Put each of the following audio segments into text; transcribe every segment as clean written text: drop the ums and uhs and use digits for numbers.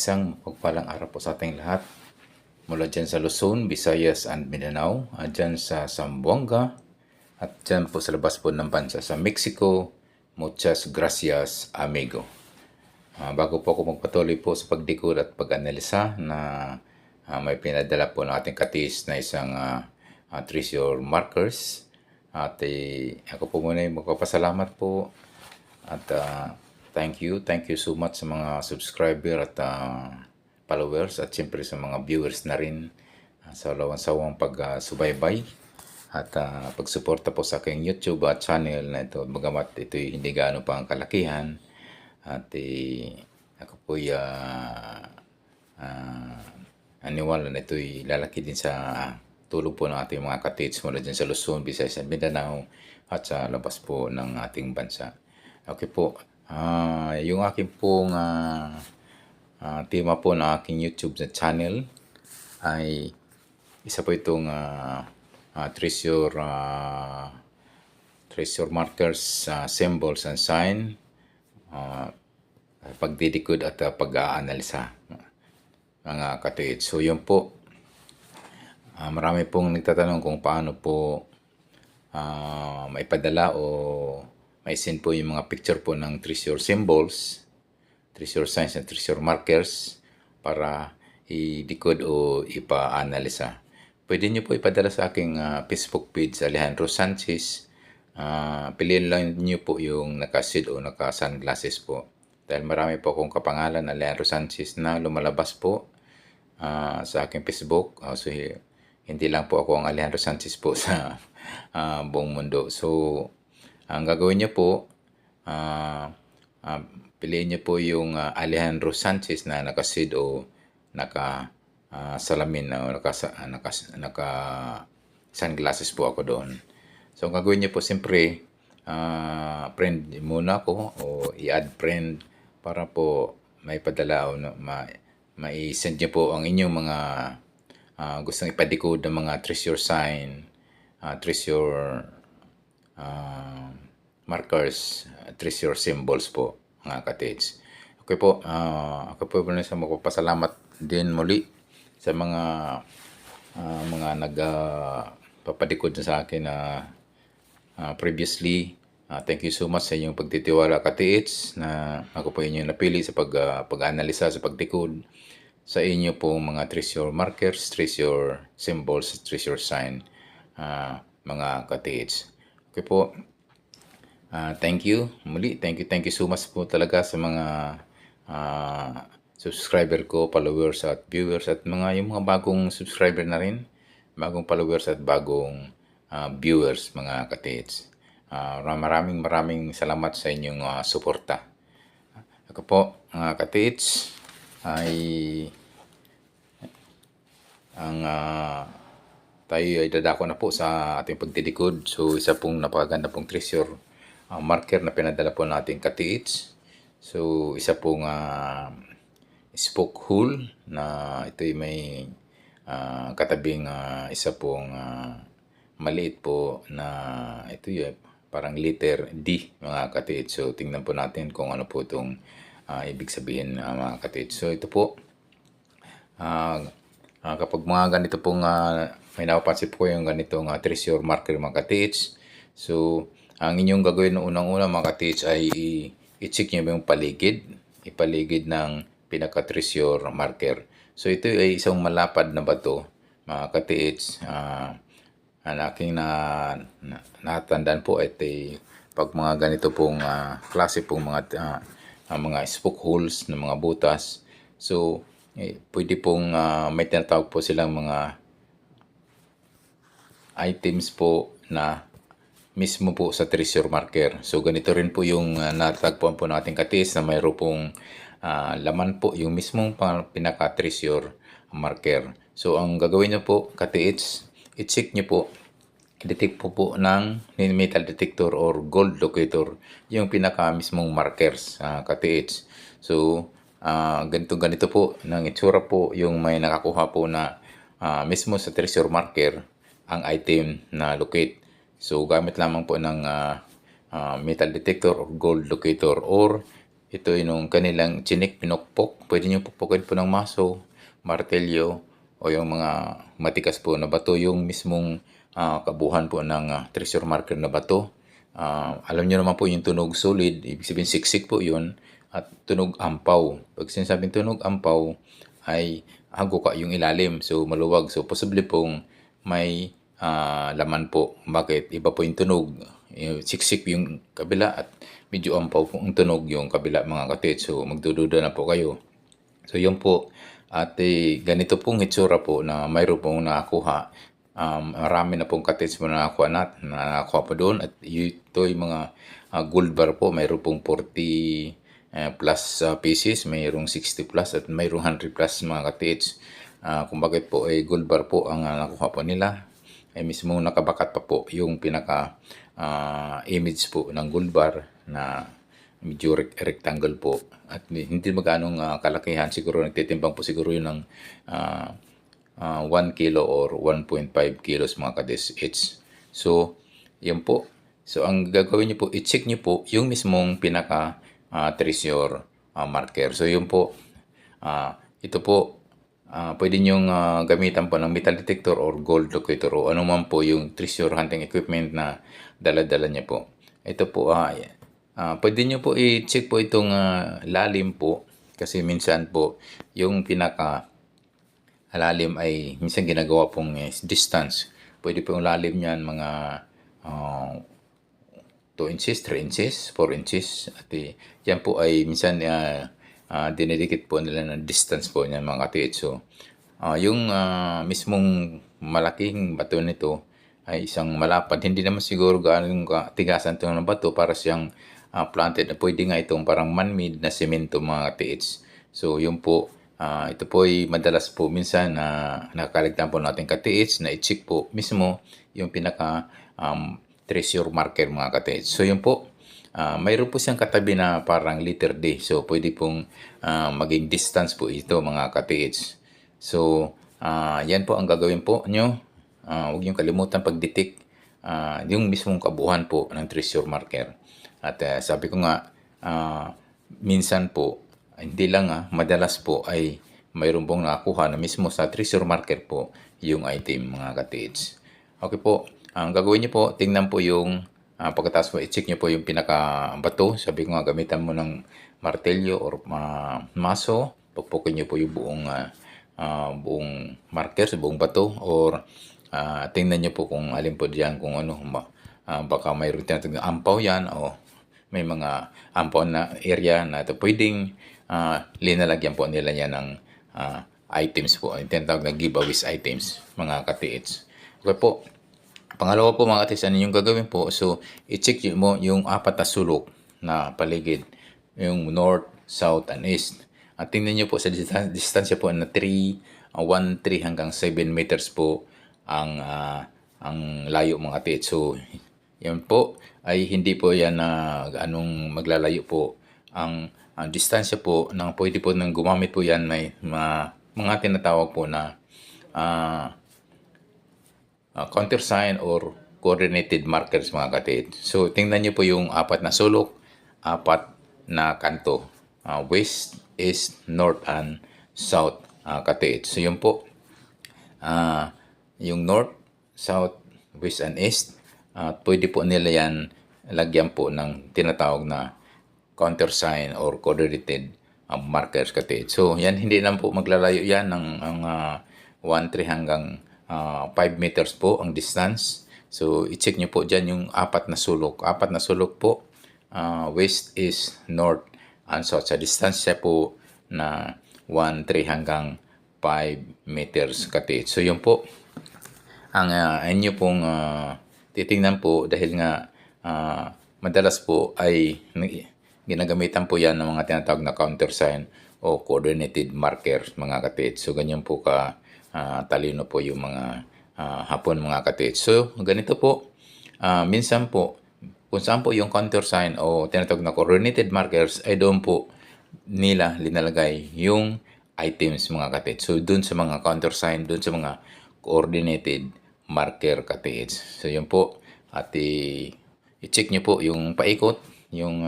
Isang mapagpalang araw po sa ating lahat. Mula dyan sa Luzon, Visayas, and Mindanao, dyan sa Zamboanga, at dyan po sa labas po ng bansa sa Mexico. Muchas gracias, amigo. Bago po ako magpatuloy po sa pagdikod at pag-analisa na may pinadala po ng ating katis na isang treasure markers. At ako po muna yung magpapasalamat po at thank you so much sa mga subscriber at followers at siyempre sa mga viewers na rin sa sawang pagsubaybay at pagsuporta po sa aking YouTube channel na ito. Bagamat ito hindi gaano pa ang kalakihan at ako po aniwala na ito'y lalaki din sa tulong po ng ating mga katits mula dyan sa Luzon, Visayas at Mindanao at sa labas po ng ating bansa. Okay po, yung aking pong tema po ng aking YouTube na channel ay isa po itong treasure markers, symbols and sign, pagdidikod at pag-aanalisa mga katuit. So yun po, marami pong nagtatanong kung paano po maipadala o mai-send po yung mga picture po ng treasure symbols, treasure signs and treasure markers para i-decode o ipa-analisa. Pwede nyo po ipadala sa aking Facebook page, Alejandro Sanchez. Piliin lang nyo po yung naka-shade o naka-sunglasses po. Dahil marami po akong kapangalan, Alejandro Sanchez, na lumalabas po sa aking Facebook. So, hindi lang po ako ang Alejandro Sanchez po sa buong mundo. So, ang gagawin nyo po, piliin nyo po yung Alejandro Sanchez na naka-shade o naka-salamin o naka-sunglasses po ako doon. So, ang gagawin nyo po, siyempre, friend muna ako o i-add friend para po may padala o mai-send nyo po ang inyong mga gustong ipadikod ng mga treasure sign, treasure markers, treasure symbols po mga katits. Okay po, ako po muna sa magpapasalamat din muli sa mga nagpapadikod sa akin previously. Thank you so much sa inyong pagtitiwala katiits na ako po inyong napili sa pag-analisa sa pagdikod sa inyo pong mga treasure markers, treasure symbols, treasure sign mga katiits. Okay po. Thank you muli. Thank you so much po talaga sa mga subscriber ko, followers at viewers at yung mga bagong subscriber na rin, bagong followers at bagong viewers mga katiits. Maraming salamat sa inyong suporta. Ako po mga katiits ay tayo ay dadako na po sa ating pagdidikod. So isa pong napakaganda pong treasure marker na pinadala po natin katiits. So isa pong spoke hole na ito'y may katabing isa pong maliit po na ito yung parang letter D mga katiits. So tingnan po natin kung ano po itong ibig sabihin mga katiits. So ito po kapag mga ganito pong may napapansin po yung ganitong treasure marker mga katiits. So ang inyong gagawin ng unang-una mga katiits ay i-check nyo yung ipaligid ng pinaka-treasure marker. So ito ay isang malapad na bato mga katiits. Ang aking natandaan po ay pag mga ganito pong klase pong mga spoke holes ng mga butas. So pwede pong may tinatawag po silang mga items po na mismo po sa treasure marker. So ganito rin po yung natagpuan po nating katis na mayroon pong laman po yung mismong pinaka-treasure marker. So ang gagawin nyo po katiits, i-check nyo po, i-detect po ng metal detector or gold locator yung pinaka mismong markers katiits. So ganito po ng itsura po yung may nakakuha po na mismo sa treasure marker ang item na locate. So gamit lamang po ng metal detector or gold locator or ito yung kanilang chinik pinukpok. Pwede nyo pukpukin po ng maso, martelyo, o yung mga matikas po na bato, yung mismong kabuhan po ng treasure marker na bato. Alam nyo naman po yung tunog solid, ibig sabihin siksik po yun, at tunog ampaw. Pag sinasabing tunog ampaw, ay haguka yung ilalim, so maluwag. So posible pong may laman po. Bakit? Iba po yung tunog. Siksik yung kabila at medyo ampaw po ang tunog yung kabila mga kapit. So magdududa na po kayo. So yun po. At ganito pong hitsura po na mayroon pong nakakuha. Marami na pong katits mo na nakakuha po doon. At ito yung mga gold bar po. Mayroon pong 40 plus pieces. Mayroong 60 plus at mayroong 100 plus mga katits. Kung bakit po gold bar po ang nakuha po nila. Mismo nakabakat pa po yung pinaka image po ng gold bar na medyo rectangle po at hindi magkanong kalakihan, siguro nagtitimbang po siguro yun ng 1 kilo or 1.5 kilos mga kadis each. So yan po, so ang gagawin nyo po, i-check nyo po yung mismong pinaka treasure marker. So yun po, ito po pwede nyong gamitan po ng metal detector or gold locator o anuman po yung treasure hunting equipment na dala-dala niya po. Ito po, pwede nyo po i-check po itong lalim po kasi minsan po yung pinaka lalim ay minsan ginagawa pong distance. Pwede po yung lalim niyan mga 2 inches, 3 inches, 4 inches. At yan po ay minsan dinidikit po nila ng distance po niyan mga katiit. So, yung mismong malaking bato nito ay isang malapad. Hindi naman siguro gaano tigasan ito ng bato para siyang planted. Pwede nga itong parang man-made na semento mga katiits. So, yun po. Ito po ay madalas po minsan na nakakaligtan po natin katiits na i-check po mismo yung pinaka treasure marker mga katiits. So, yun po. Mayroon po siyang katabi na parang letter D. So, pwede pong maging distance po ito mga katiits. So, yan po ang gagawin po nyo. Huwag nyo kalimutan pag-detect yung mismong kabuuan po ng treasure marker. At sabi ko nga, minsan po, hindi lang madalas po ay mayroon pong nakakuha na mismo sa treasure marker po yung item mga katiits. Okay po, ang gagawin nyo po, tingnan po yung pagkatapos mo i-check nyo po yung pinaka bato. Sabi ko nga gamitan mo ng martelyo or maso. Pagpukin nyo po yung buong marker sa buong bato or tingnan nyo po kung alin po diyan kung ano baka mayroon tinatawag na ampaw yan o may mga ampaw na area na ito pwedeng linalagyan po nila yan ng items po. Tinatawag na giveaways items mga katiits. Okay po. Pangalawa po mga katis, ano yung gagawin po? So, i-check mo yung apat na sulok na paligid. Yung north, south, and east. At tingnan nyo po sa distansya po na 1, 3 hanggang 7 meters po ang layo mga katis. So, yan po ay hindi po yan anong maglalayo po. Ang distansya po ng pwede po nang gumamit po yan may mga tinatawag po na countersign or coordinated markers mga katid. So, tingnan nyo po yung apat na sulok, apat na kanto. West, east, north, and south katid. So, yun po. Yung north, south, west, and east, pwede po nila yan lagyan po ng tinatawag na countersign or coordinated markers katid. So, yan hindi lang po maglalayo yan ng 1, 3 hanggang 5 meters po ang distance. So, i-check nyo po dyan yung apat na sulok. Apat na sulok po, west, east, north, and south. Sa distansya po na 1, 3 hanggang 5 meters katid. So, yun po ang inyo pong titingnan po dahil nga madalas po ay ginagamitan po yan ng mga tinatawag na countersign o coordinated markers mga katid. So, ganyan po talino po yung mga hapon mga katid. So, ganito po. Minsan po, kung saan po yung countersign o tinatawag na coordinated markers, ay doon po nila linalagay yung items mga katid. So, doon sa mga countersign, doon sa mga coordinated marker katid. So, yun po. At i-check nyo po yung paikot. yung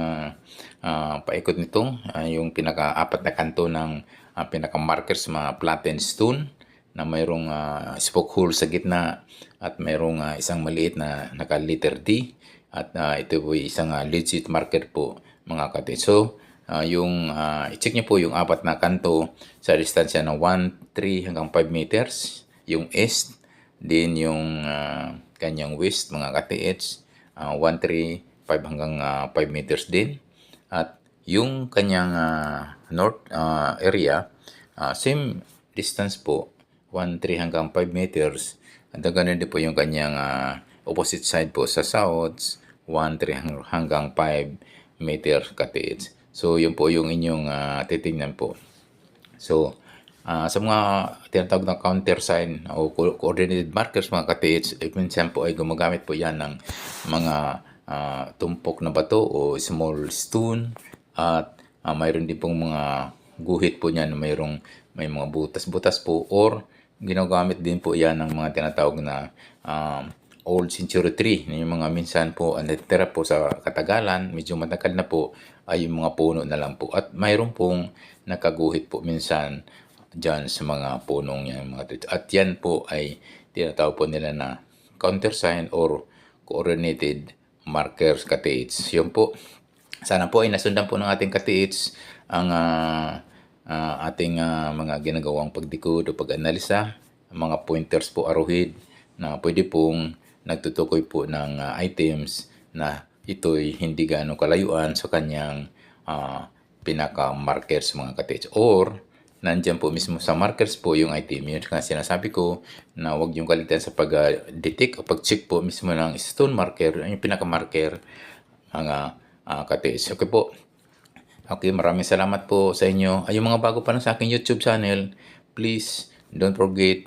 paikot nito, yung pinaka-apat na kanto ng pinaka-markers, mga flattened stone na mayroong spoke hole sa gitna at mayroong isang maliit na naka-letter D at ito po isang legit marker po mga kate. So, i-check nyo po yung apat na kanto sa distansya ng 1, 3 hanggang 5 meters. Yung east, din yung kanyang west mga kate-ets, 1, 3, 5 hanggang 5 meters din. At yung kanyang north area, same distance po, 1, 3 hanggang 5 meters. At ganun din po yung kanyang opposite side po sa south, 1, 3 hanggang 5 meters kate-ets. So, yun po yung inyong titingnan po. So, sa mga tinatawag na countersign o coordinated markers mga kate-ets, minsan po ay gumagamit po yan ng mga tumpok na bato o small stone at mayroon din pong mga guhit po niyan na may mga butas-butas po or ginagamit din po yan ng mga tinatawag na old century tree. Yung mga minsan po ang natitira po sa katagalan, medyo matagal na po ay yung mga puno na lang po. At mayroon pong nakaguhit po minsan dyan sa mga punong yan. At yan po ay tinatawag po nila na countersign or coordinated markers kate-ets. Yun po. Sana po ay nasundan po ng ating kate-ets ang ating mga ginagawang pagdikod o pag-analisa, mga pointers po aruhid na pwede pong nagtutukoy po ng items na ito'y hindi gaano kalayuan sa kanyang pinaka-markers mga kate-ets. Or, nandyan po mismo sa markers po yung item. Yun nga sinasabi ko na huwag yung kalitan sa pag-detect o pag-check po mismo ng stone marker, yung pinaka-marker mga kate-ets. Okay po. Okay, maraming salamat po sa inyo. Ay, yung mga bago pa lang sa aking YouTube channel, please don't forget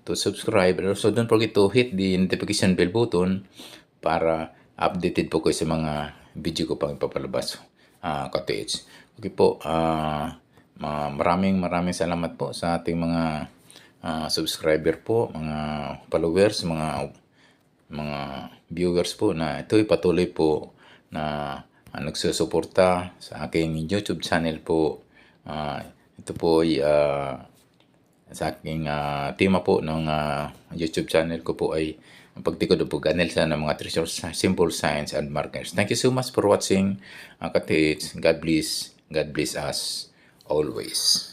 to subscribe. And also, don't forget to hit the notification bell button para updated po kayo sa mga video ko pang ipapalabas. Kate-ets. Okay po. Maraming salamat po sa ating mga subscriber po, mga followers, mga viewers po na ito'y patuloy po na nagsusuporta sa aking YouTube channel po. Ito po ay sa aking tema po ng YouTube channel ko po ay ang pagtikod o pag-analisa ng mga treasure symbol signs and markers. Thank you so much for watching, kate-ets. God bless us always.